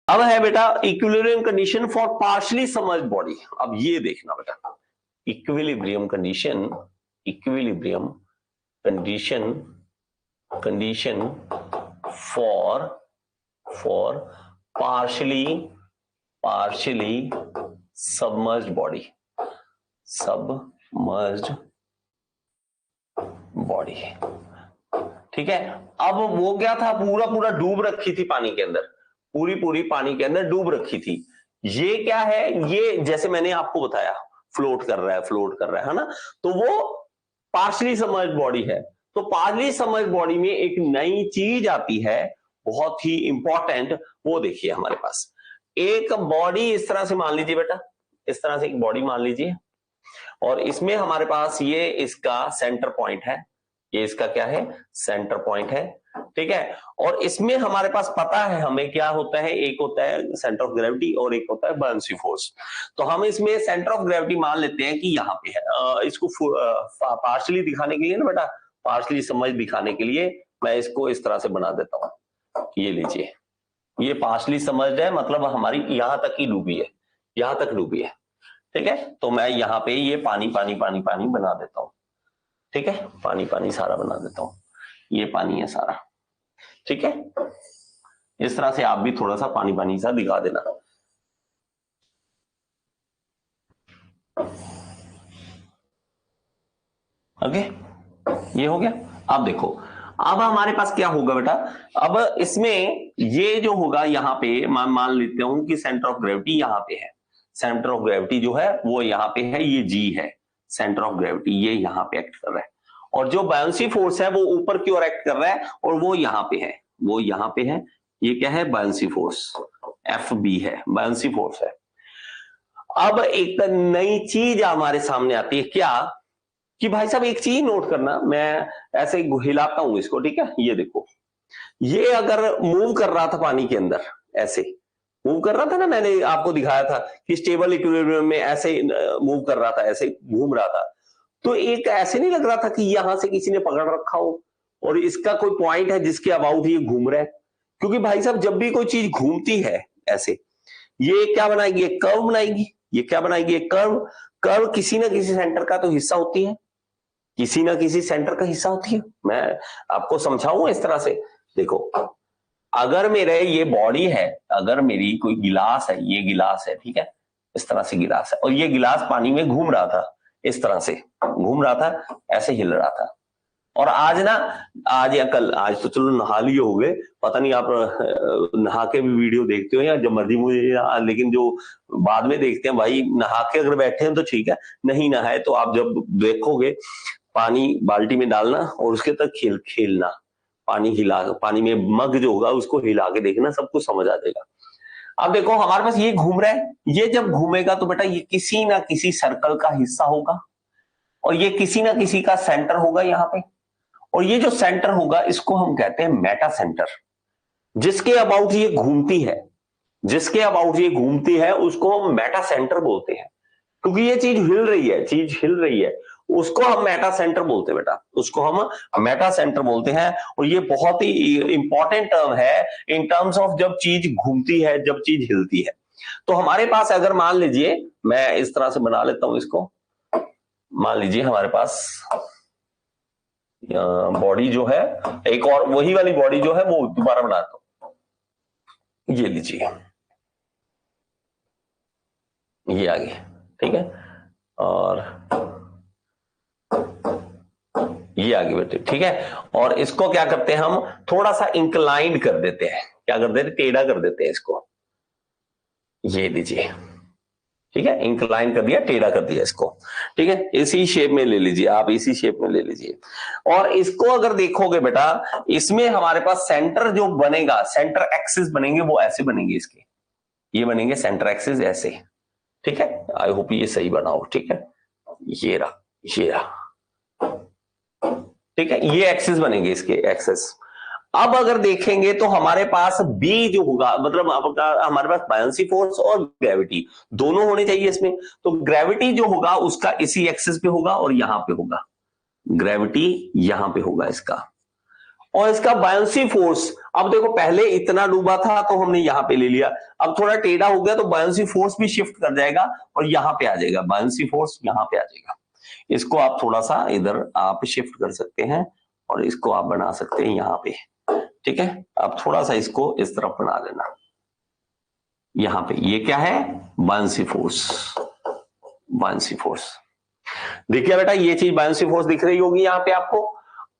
अब है बेटा equilibrium condition for partially submerged body. अब ये देखना बेटा, equilibrium condition, equilibrium condition, condition for partially submerged body, submerged body. ठीक है, अब वो क्या था, पूरा डूब रखी थी पानी के अंदर, पूरी पानी के अंदर डूब रखी थी। ये क्या है, ये जैसे मैंने आपको बताया फ्लोट कर रहा है ना, तो वो पार्शली सबमर्ज्ड बॉडी है। तो पार्शली सबमर्ज्ड बॉडी में एक नई चीज आती है बहुत ही इंपॉर्टेंट, वो देखिए हमारे पास एक बॉडी इस तरह से मान लीजिए बेटा, इस तरह से एक बॉडी मान लीजिए, और इसमें हमारे पास ये इसका सेंटर पॉइंट है, ये इसका क्या है, सेंटर पॉइंट है। ठीक है, और इसमें हमारे पास पता है हमें क्या होता है, एक होता है सेंटर ऑफ ग्रेविटी और एक होता है बायन्सी फोर्स। तो हम इसमें सेंटर ऑफ ग्रेविटी मान लेते हैं कि यहाँ पे है। इसको पार्शली दिखाने के लिए ना बेटा, पार्शली समझ दिखाने के लिए मैं इसको इस तरह से बना देता हूं। ये लीजिए, ये पार्शली समझ है, मतलब हमारी यहां तक ही डूबी है, यहां तक डूबी है। ठीक है, तो मैं यहाँ पे ये पानी बना देता हूं। ठीक है, पानी सारा बना देता हूं, ये पानी है सारा। ठीक है, इस तरह से आप भी थोड़ा सा पानी सा दिखा देना। ओके, ये हो गया। अब देखो, अब हमारे पास क्या होगा बेटा, अब इसमें ये जो होगा यहाँ पे मान लेते हूं कि सेंटर ऑफ ग्रेविटी यहाँ पे है, सेंटर ऑफ ग्रेविटी जो है वो यहाँ पे है, ये जी है सेंटर ऑफ ग्रेविटी, ये यहाँ पे एक्ट कर रहा है, और जो बायन्सी फोर्स है वो ऊपर की ओर एक्ट कर रहा है, और वो यहाँ पे है, वो यहाँ पे है। ये क्या है, बायन्सी फोर्स, एफ बी है, बायन्सी फोर्स है। अब एक नई चीज हमारे सामने आती है, क्या कि भाई साहब एक चीज नोट करना, मैं ऐसे हिलाता हूं इसको, ठीक है, ये देखो, ये अगर मूव कर रहा था पानी के अंदर, ऐसे मूव कर रहा था ना, मैंने आपको दिखाया था कि स्टेबल इक्विलिब्रियम में ऐसे मूव कर रहा था, ऐसे घूम रहा था, तो एक ऐसे नहीं लग रहा था कि यहां से किसी ने पकड़ रखा हो और इसका कोई पॉइंट है जिसके अबाउट ये घूम रहा है। क्योंकि भाई साहब जब भी कोई चीज घूमती है ऐसे, ये क्या बनाएगी, एक कर्व बनाएगी। ये क्या बनाएगी, एक कर्व। कर्व किसी ना किसी सेंटर का तो हिस्सा होती है, किसी ना किसी सेंटर का हिस्सा होती है। मैं आपको समझाऊंगा इस तरह से। देखो, अगर मेरे ये बॉडी है, अगर मेरी कोई गिलास है, ये गिलास है, ठीक है, इस तरह से गिलास है, और ये गिलास पानी में घूम रहा था, इस तरह से घूम रहा था, ऐसे हिल रहा था। और आज ना, आज या कल, आज तो चलो नहा लिए हो गए, पता नहीं आप नहा के भी वीडियो देखते हो या जब मर्जी मुझे, लेकिन जो बाद में देखते हैं भाई, नहा के अगर बैठे हैं तो ठीक है, नहीं नहाए तो आप जब देखोगे पानी बाल्टी में डालना और उसके तक खेलना, पानी हिला, पानी में मग जो होगा उसको हिला के देखना, सब कुछ समझ आ जाएगा। अब देखो हमारे पास ये घूम रहा है, ये जब घूमेगा तो बेटा ये किसी ना किसी सर्कल का हिस्सा होगा, और ये किसी ना किसी का सेंटर होगा यहाँ पे, और ये जो सेंटर होगा इसको हम कहते हैं मेटा सेंटर। जिसके अबाउट ये घूमती है, जिसके अबाउट ये घूमती है उसको हम मेटा सेंटर बोलते हैं, क्योंकि ये चीज हिल रही है, उसको हम मेटा सेंटर बोलते हैं बेटा, उसको हम मेटा सेंटर बोलते हैं। और ये बहुत ही इंपॉर्टेंट टर्म है इन टर्म्स ऑफ जब चीज घूमती है, जब चीज हिलती है। तो हमारे पास अगर मान लीजिए, मैं इस तरह से बना लेता हूं इसको, मान लीजिए हमारे पास बॉडी जो है, एक और वही वाली बॉडी जो है वो दोबारा बनाता हूं, ये लीजिए, ये आ गई, ठीक है, और ये आगे बेटे, ठीक है। और इसको क्या करते हैं, हम थोड़ा सा इंक्लाइंड कर देते हैं, क्या कर देते हैं, टेढ़ा कर देते हैं इसको, ये लीजिए, ठीक है, इंक्लाइन कर दिया, टेढ़ा कर दिया इसको, ठीक है, इसी शेप में ले लीजिए आप, इसी शेप में ले लीजिए। और इसको अगर देखोगे बेटा, इसमें हमारे पास सेंटर जो बनेगा, सेंटर एक्सिस बनेंगे, वो ऐसे बनेंगे, इसके ये बनेंगे सेंटर एक्सिस ऐसे, ठीक है। आई होप ये सही बनाओ, ठीक है, ये रहा, ये रहा, ठीक है, ये एक्सिस बनेंगे, इसके एक्सिस। अब अगर देखेंगे तो हमारे पास बी जो होगा, मतलब हमारे पास बायन्सी फोर्स और ग्रेविटी दोनों होने चाहिए इसमें। तो ग्रेविटी जो होगा उसका इसी एक्सिस पे होगा और यहां पे होगा, ग्रेविटी यहां पे होगा इसका, और इसका बायोंसी फोर्स, अब देखो पहले इतना डूबा था तो हमने यहां पे ले लिया, अब थोड़ा टेढ़ा हो गया तो बायोंसी फोर्स भी शिफ्ट कर जाएगा और यहां पे आ जाएगा, बायोंसी फोर्स यहां पे आ जाएगा। इसको आप थोड़ा सा इधर आप शिफ्ट कर सकते हैं और इसको आप बना सकते हैं यहां पे, ठीक है। आप थोड़ा सा इसको इस तरफ बना लेना, यहां पे ये क्या है, बायोंसी फोर्स, बायोंसी फोर्स। देखिए बेटा ये चीज बायोंसी फोर्स दिख रही होगी यहां पे आपको।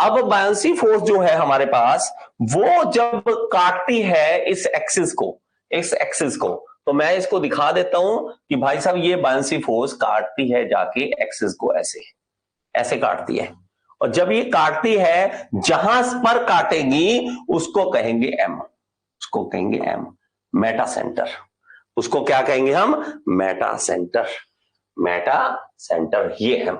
अब बायोंसी फोर्स जो है हमारे पास, वो जब काटती है इस एक्सिस को, इस एक्सिस को, तो मैं इसको दिखा देता हूं कि भाई साहब ये बायोंसी फोर्स काटती है जाके एक्सिस को, ऐसे ऐसे काटती है। और जब ये काटती है, जहां पर काटेगी उसको कहेंगे एम, उसको कहेंगे एम, मेटा सेंटर। उसको क्या कहेंगे हम, मेटा सेंटर, मेटा सेंटर ये है।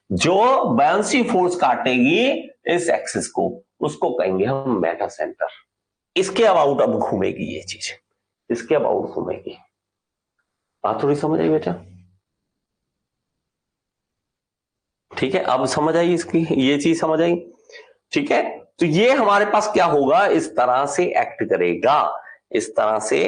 जो बायोंसी फोर्स काटेगी इस एक्सिस को उसको कहेंगे हम मेटा सेंटर। इसके अबाउट अब घूमेगी ये चीज, इसके अबाउट घूमेगी। बात थोड़ी समझ आई बेटा, ठीक है। अब समझ आई इसकी, ये चीज समझ आई, ठीक है। तो ये हमारे पास क्या होगा, इस तरह से एक्ट करेगा, इस तरह से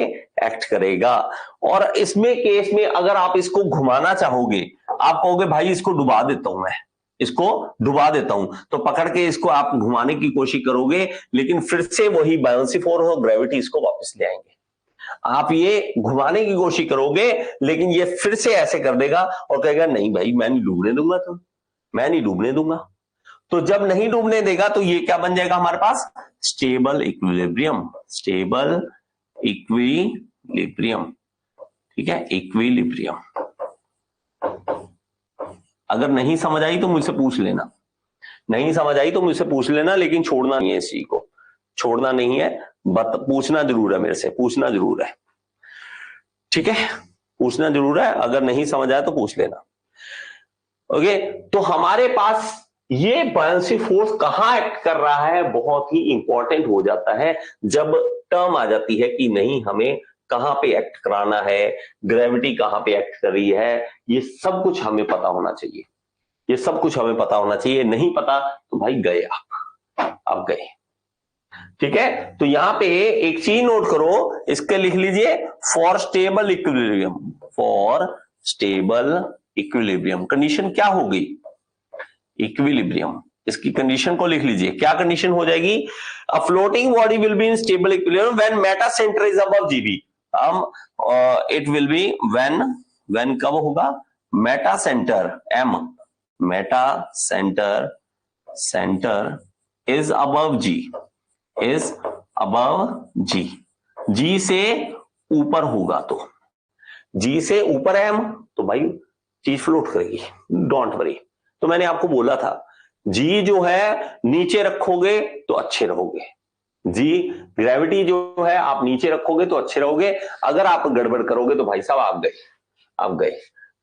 एक्ट करेगा। और इसमें केस में अगर आप इसको घुमाना चाहोगे, आप कहोगे भाई इसको डुबा देता हूं मैं, इसको डुबा देता हूं, तो पकड़ के इसको आप घुमाने की कोशिश करोगे, लेकिन फिर से वही बायोंसी फोर्स और ग्रेविटी इसको वापस ले आएंगे। आप ये घुमाने की कोशिश करोगे लेकिन ये फिर से ऐसे कर देगा और कहेगा नहीं भाई मैं नहीं डूबने दूंगा, तुम, मैं नहीं डूबने दूंगा। तो जब नहीं डूबने देगा तो ये क्या बन जाएगा हमारे पास, स्टेबल इक्विलिब्रियम, स्टेबल इक्विलिब्रियम, ठीक है, इक्विलिब्रियम। अगर नहीं समझ आई तो मुझसे पूछ लेना, नहीं समझ आई तो मुझसे पूछ लेना, लेकिन छोड़ना नहीं है इस चीज को, छोड़ना नहीं है, पूछना जरूर है मेरे से, पूछना जरूर है, ठीक है, पूछना जरूर है। अगर नहीं समझ आया तो पूछ लेना। ओके, तो हमारे पास ये बायोंसी फोर्स कहां एक्ट कर रहा है, बहुत ही इंपॉर्टेंट हो जाता है जब टर्म आ जाती है कि नहीं हमें कहां पे एक्ट कराना है, ग्रेविटी कहां पे एक्ट कर रही है, ये सब कुछ हमें पता होना चाहिए, ये सब कुछ हमें पता होना चाहिए। नहीं पता तो भाई गए आप गए, ठीक है। तो यहां पे एक चीज नोट करो, इसके लिख लीजिए for stable equilibrium, for stable equilibrium condition क्या होगी, इक्विलिब्रियम, इसकी कंडीशन को लिख लीजिए। क्या कंडीशन हो जाएगी, a floating body will be in stable equilibrium when metacentre is above GB. It will be when कब होगा, metacentre M, metacentre is above G, is above G, G से ऊपर होगा, तो जी से ऊपर है एम तो भाई चीज फ्लोट करेगी, डोंट वरी। तो मैंने आपको बोला था जी जो है नीचे रखोगे तो अच्छे रहोगे, जी ग्रेविटी जो है आप नीचे रखोगे तो अच्छे रहोगे, अगर आप गड़बड़ करोगे तो भाई साहब आप गए,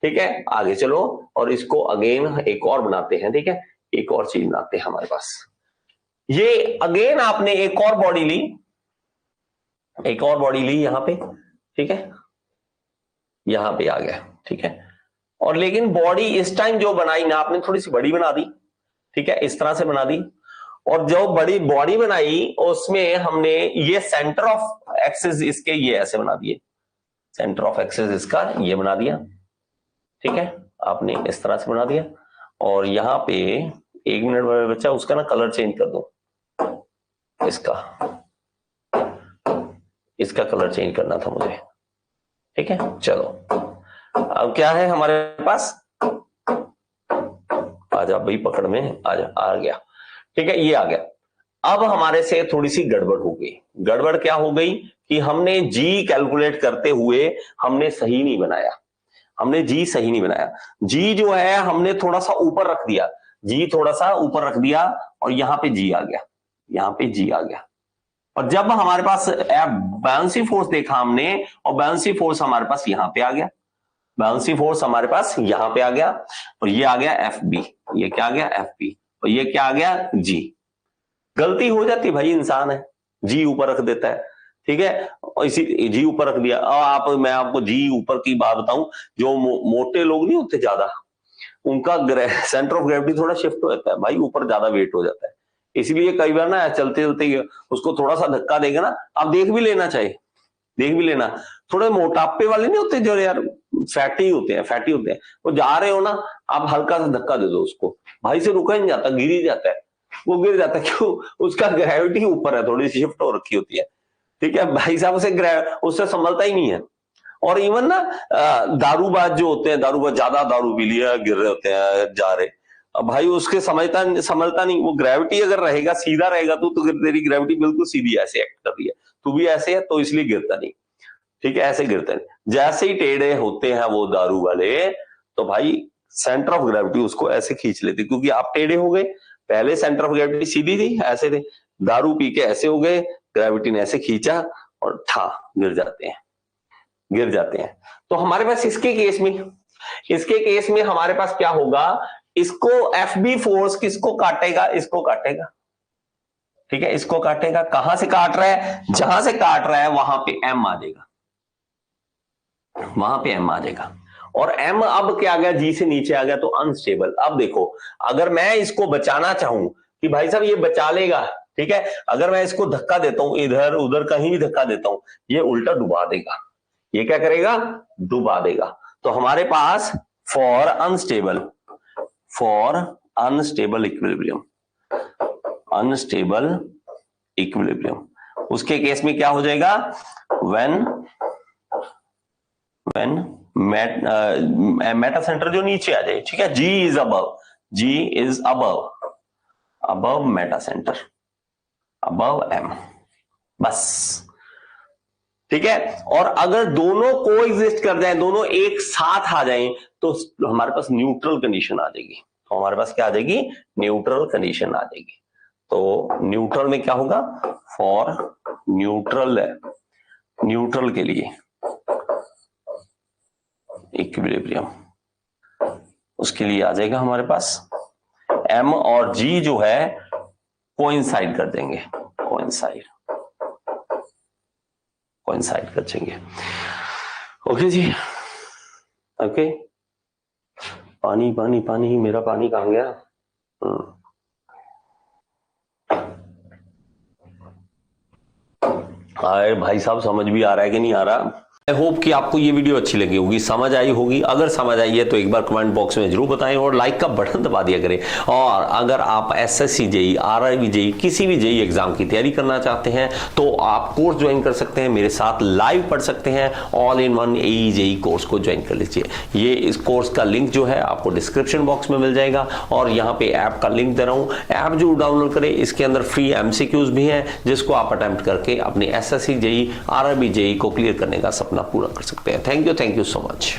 ठीक है। आगे चलो और इसको अगेन एक और बनाते हैं, ठीक है, एक और चीज बनाते हैं हमारे पास। ये अगेन आपने एक और बॉडी ली, एक और बॉडी ली यहां पे, ठीक है, यहां पे आ गया, ठीक है। और लेकिन बॉडी इस टाइम जो बनाई ना आपने थोड़ी सी बड़ी बना दी, ठीक है, इस तरह से बना दी। और जो बड़ी बॉडी बनाई उसमें हमने ये सेंटर ऑफ एक्सिस इसके ये ऐसे बना दिए, सेंटर ऑफ एक्सिस इसका ये बना दिया, ठीक है, आपने इस तरह से बना दिया। और यहां पे 1 मिनट बच्चा उसका ना कलर चेंज कर दो, इसका कलर चेंज करना था मुझे, ठीक है। चलो अब क्या है हमारे पास, आजा भाई पकड़ में आजा, आ गया, ठीक है, ये आ गया। अब हमारे से थोड़ी सी गड़बड़ हो गई, गड़बड़ क्या हो गई कि हमने जी कैलकुलेट करते हुए हमने सही नहीं बनाया, हमने जी सही नहीं बनाया, जी जो है हमने थोड़ा सा ऊपर रख दिया, जी थोड़ा सा ऊपर रख दिया और यहां पे जी आ गया, यहां पे जी आ गया। और जब हमारे पास बायोंसी फोर्स देखा हमने और बायोंसी फोर्स हमारे पास यहां पे आ गया, बायोंसी फोर्स हमारे पास यहां पे आ गया और ये आ गया एफ बी, ये क्या आ गया एफ बी, और ये क्या आ गया जी। गलती हो जाती भाई, इंसान है, जी ऊपर रख देता है, ठीक है, और इसी जी ऊपर रख दिया। और मैं आपको जी ऊपर की बात बताऊं, जो मोटे लोग नहीं होते ज्यादा, उनका सेंटर ऑफ ग्रेविटी थोड़ा शिफ्ट हो जाता है भाई, ऊपर ज्यादा वेट हो जाता है, इसलिए कई बार ना चलते चलते उसको थोड़ा सा धक्का देगा ना, आप देख भी लेना चाहिए, देख भी लेना। थोड़े मोटापे वाले नहीं होते जो यार फैटी होते हैं, वो जा रहे हो ना, आप हल्का सा धक्का दे दो उसको, भाई से रुका ही नहीं जाता, गिर ही जाता है, वो गिर जाता है। क्यों? उसका ग्रेविटी ऊपर है, थोड़ी सी शिफ्ट हो रखी होती है, ठीक है। भाई साहब उससे संभलता ही नहीं है। और इवन ना दारूबाज जो होते हैं, दारूबाज ज्यादा दारू पी लिया, गिर रहे होते हैं, जा रहे, अब भाई उसके समझता नहीं, वो ग्रेविटी अगर रहेगा, सीधा रहेगा तो तेरी ग्रेविटी बिल्कुल सीधी ऐसे एक्ट कर रही है, तू भी ऐसे है तो इसलिए गिरता नहीं, ठीक है, ऐसे गिरता नहीं। जैसे ही टेढ़े होते हैं वो दारू वाले, तो भाई सेंटर ऑफ ग्रेविटी उसको ऐसे खींच लेती, क्योंकि आप टेढ़े हो गए, पहले सेंटर ऑफ ग्रेविटी सीधी थी, ऐसे थे, दारू पी के ऐसे हो गए, ग्रेविटी ने ऐसे खींचा और ठा गिर जाते हैं। तो हमारे पास इसके केस में हमारे पास क्या होगा, इसको एफबी फोर्स किसको काटेगा, इसको काटेगा, ठीक है, इसको काटेगा। कहां से काट रहा है? जहां से काट रहा है वहां पे एम आ जाएगा, और एम अब क्या आ गया, जी से नीचे आ गया, तो अनस्टेबल। अब देखो, अगर मैं इसको बचाना चाहूं कि भाई साहब ये बचा लेगा, ठीक है, अगर मैं इसको धक्का देता हूं, इधर उधर कहीं भी धक्का देता हूं, ये उल्टा डुबा देगा, ये क्या करेगा, डुबा देगा। तो हमारे पास फॉर अनस्टेबल इक्विलिब्रियम, उसके केस में क्या हो जाएगा, व्हेन मेटा सेंटर जो नीचे आ जाए, ठीक है, G is above metacentre, above M, बस, ठीक है। और अगर दोनों को एग्जिस्ट कर जाए, दोनों एक साथ आ जाएं, तो हमारे पास न्यूट्रल कंडीशन आ जाएगी। तो हमारे पास क्या आ जाएगी, न्यूट्रल कंडीशन आ जाएगी। तो न्यूट्रल में क्या होगा, फॉर न्यूट्रल के लिए इक्विलिब्रियम, उसके लिए आ जाएगा हमारे पास एम और जी जो है कोइंसाइड कर देंगे, कोइंसाइड कर देंगे। ओके जी, ओके। पानी मेरा पानी कहां गया? हाय भाई साहब, समझ भी आ रहा है कि नहीं आ रहा? आई होप कि आपको ये वीडियो अच्छी लगी होगी, समझ आई होगी। अगर समझ आई है तो एक बार कमेंट बॉक्स में जरूर बताएं और लाइक का बटन दबा दिया करें। और अगर आप एसएससी जेईई, आरआरबी जेईई, किसी भी जेईई एग्जाम की तैयारी करना चाहते हैं तो आप कोर्स ज्वाइन कर सकते हैं, मेरे साथ लाइव पढ़ सकते हैं। All in one AE JEE course को ज्वाइन कर लीजिए। ये इस कोर्स का लिंक जो है आपको डिस्क्रिप्शन बॉक्स में मिल जाएगा, और यहाँ पे ऐप का लिंक दे रहा हूँ, ऐप जरूर डाउनलोड करें। इसके अंदर फ्री एमसीक्यूज भी हैं जिसको आप अटेम्प्ट करके अपनी एसएससी जेईई, आरआरबी जेईई को क्लियर करने का सपना पूरा कर सकते हैं। Thank you so much.